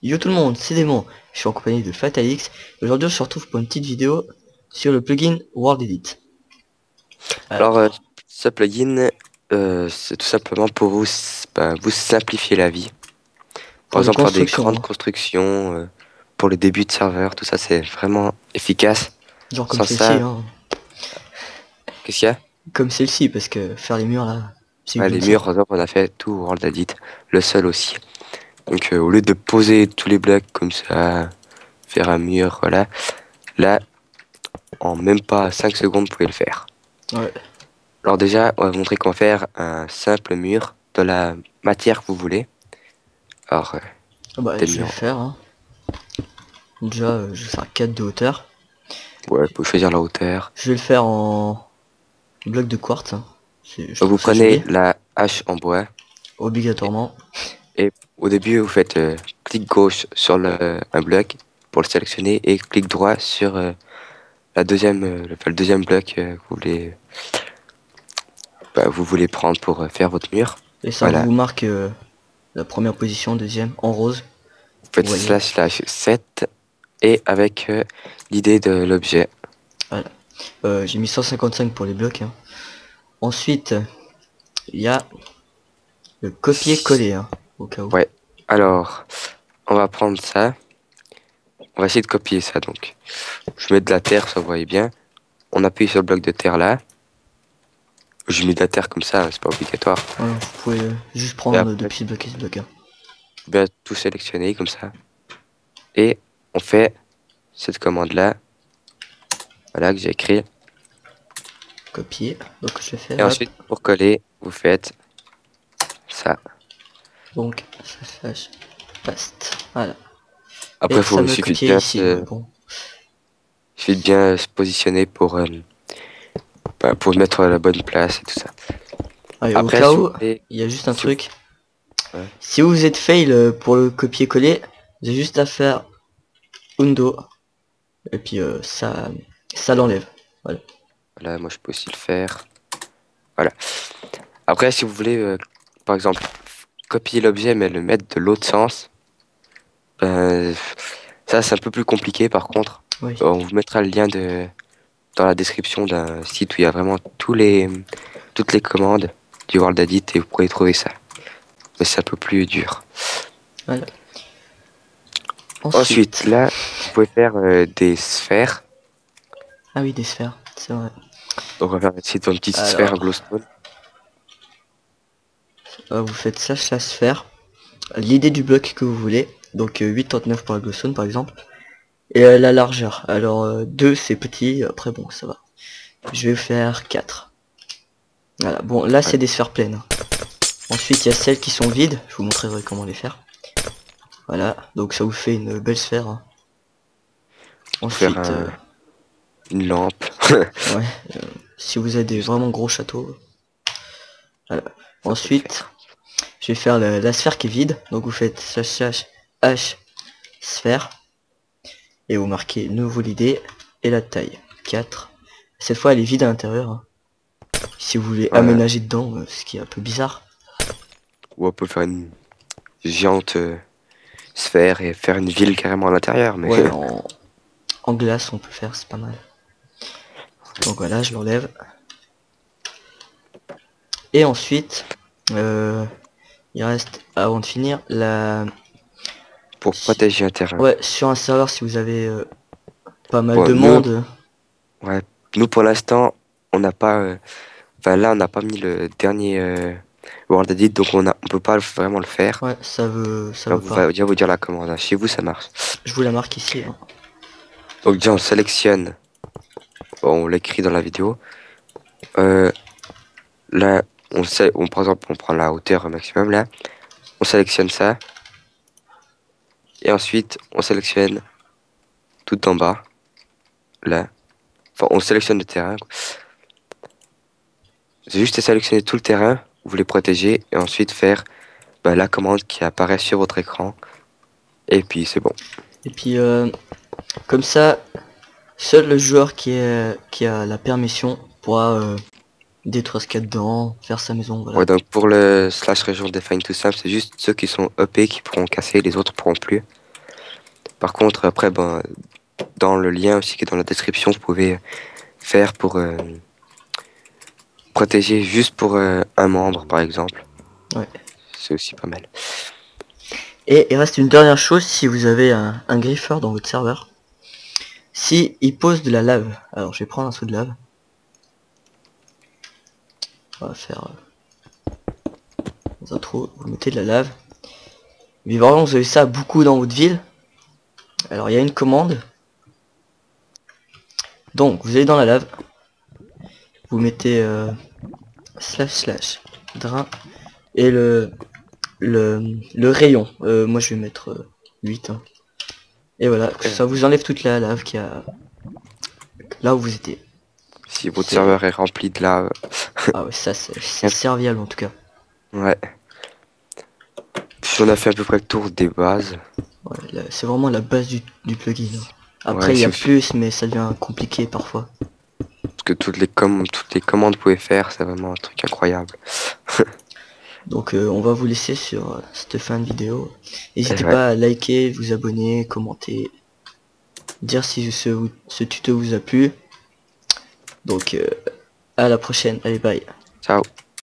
Yo tout le monde, c'est Démon, je suis en compagnie de Fatalix. Aujourd'hui on se retrouve pour une petite vidéo sur le plugin World Edit. Alors, Alors, ce plugin, c'est tout simplement pour vous, vous simplifier la vie. Par pour les exemple, faire des constructions, grandes hein, constructions, pour le début de serveur, tout ça, c'est vraiment efficace. genre comme Sans celle-ci, ça, hein. qu'est-ce qu'il y a? Comme celle-ci, parce que faire les murs là, c'est Ouais, une les bonne murs, somme. par exemple, on a fait tout World Edit, le seul aussi. Donc, au lieu de poser tous les blocs comme ça, faire un mur, voilà, là, en même pas 5 secondes, vous pouvez le faire. Ouais, Alors déjà, on va vous montrer comment faire un simple mur de la matière que vous voulez. Alors, ah bah des je vais le murs. faire, hein. Déjà, je vais faire 4 de hauteur. Ouais, vous pouvez choisir la hauteur. Je vais le faire en bloc de quartz, hein. Je Vous trouve ça prenez joli, la hache en bois et, obligatoirement. et au début vous faites clic gauche sur un bloc pour le sélectionner et clic droit sur la deuxième, le deuxième bloc que vous voulez prendre pour faire votre mur. Et ça Voilà, vous marque la première position, deuxième, en rose, vous vous faites voyez. slash 7 et avec l'idée de l'objet. Voilà. J'ai mis 155 pour les blocs, hein. Ensuite, il y a le copier-coller, hein, au cas où. Ouais, alors on va prendre ça, on va essayer de copier ça donc. Je mets de la terre, ça vous voyez bien. On appuie sur le bloc de terre là. Je mets de la terre comme ça, hein, c'est pas obligatoire. Voilà, vous pouvez juste Et prendre après, depuis ce bloc et ce bloc, hein. faut bien tout sélectionner comme ça. Et on fait cette commande-là, voilà, que j'ai écrit. Copier. Donc je vais Et faire, hop. ensuite, pour coller, vous faites ça. Donc, slash paste. Voilà. Après, Et ça il me suffit de copier bien ici, mais bon. se positionner pour mettre à la bonne place et tout ça. Allez, au Après, cas si vous où, voulez, il y a juste un si vous, truc. ouais, Si vous êtes fail pour le copier-coller, vous avez juste à faire undo. Et puis ça l'enlève. Voilà. voilà, moi je peux aussi le faire. Voilà. Après, si vous voulez, par exemple, copier l'objet mais le mettre de l'autre sens, ben, ça c'est un peu plus compliqué par contre. Oui. On vous mettra le lien dans la description d'un site où il y a vraiment toutes les commandes du World Edit et vous pourrez trouver ça. Mais c'est un peu plus dur. Voilà. Ensuite, Ensuite. là, vous pouvez faire des sphères. Ah oui, des sphères, c'est vrai. Donc, on va faire ici une petite sphère en Alors, glowstone. vous faites slash la sphère. L'idée du bloc que vous voulez. Donc 8,39 pour la glowstone par exemple. Et la largeur. Alors 2 c'est petit, après bon ça va. Je vais faire 4. Voilà, bon là c'est Voilà. des sphères pleines, hein. Ensuite il y a celles qui sont vides, je vous montrerai comment les faire. Voilà, donc ça vous fait une belle sphère, hein. Pour faire Ensuite, une lampe. ouais, si vous avez des Juste, vraiment gros châteaux. Voilà. ça peut le Ensuite, faire. je vais faire la sphère qui est vide, donc vous faites slash slash h sphère. Et vous marquez nouveau l'idée et la taille. 4. Cette fois elle est vide à l'intérieur, hein. Si vous voulez Voilà. aménager dedans, ce qui est un peu bizarre. Ou on peut faire une géante sphère et faire une ville carrément à l'intérieur. Mais Ouais, en glace on peut faire, c'est pas mal. Donc voilà, je l'enlève. Et ensuite, il reste, avant de finir, pour protéger un terrain. ouais, sur un serveur, si vous avez pas mal Bon, de monde. ouais, nous pour l'instant, on n'a pas. Enfin là, on n'a pas mis le dernier World Edit, donc on peut pas vraiment le faire. Ouais, ça On veut pas. va déjà vous dire la commande, hein. Chez vous, ça marche. Je vous la marque ici, hein. Donc déjà, on sélectionne. Bon, on l'écrit dans la vidéo. Euh, Là, par exemple, on prend la hauteur maximum là. On sélectionne ça. Et ensuite, on sélectionne tout en bas. Là. Enfin, on sélectionne le terrain, quoi. C'est juste à sélectionner tout le terrain. Vous voulez protéger. Et ensuite faire la commande qui apparaît sur votre écran. Et puis c'est bon. Et puis comme ça, seul le joueur qui a la permission pourra détruire ce qu'il y a dedans, faire sa maison, Ouais, voilà. donc pour le slash région define tout simple, c'est juste ceux qui sont EP qui pourront casser, les autres pourront plus. Par contre, après, ben, dans le lien aussi qui est dans la description, vous pouvez faire pour protéger juste pour un membre, par exemple. Ouais. C'est aussi pas mal. Et il reste une dernière chose, si vous avez un griffeur dans votre serveur, si il pose de la lave, alors je vais prendre un seau de lave, on va faire dans un trou, vous mettez de la lave, mais vraiment vous avez ça beaucoup dans votre ville, alors il y a une commande, donc vous allez dans la lave, vous mettez / drain, et le rayon, moi je vais mettre 8, hein. Et voilà, ça vous enlève toute la lave qui a là où vous étiez. Si votre serveur est rempli de lave. Ah ouais, ça c'est serviable en tout cas. Ouais. Puis on a fait à peu près le tour des bases. Ouais, c'est vraiment la base du plugin, hein. Après Ouais, il y a suffit. plus, mais ça devient compliqué parfois. Parce que toutes les commandes que vous pouvez faire, c'est vraiment un truc incroyable. Donc on va vous laisser sur cette fin de vidéo. N'hésitez Ouais. pas à liker, vous abonner, commenter, dire si ce tuto vous a plu. Donc à la prochaine, allez bye. Ciao.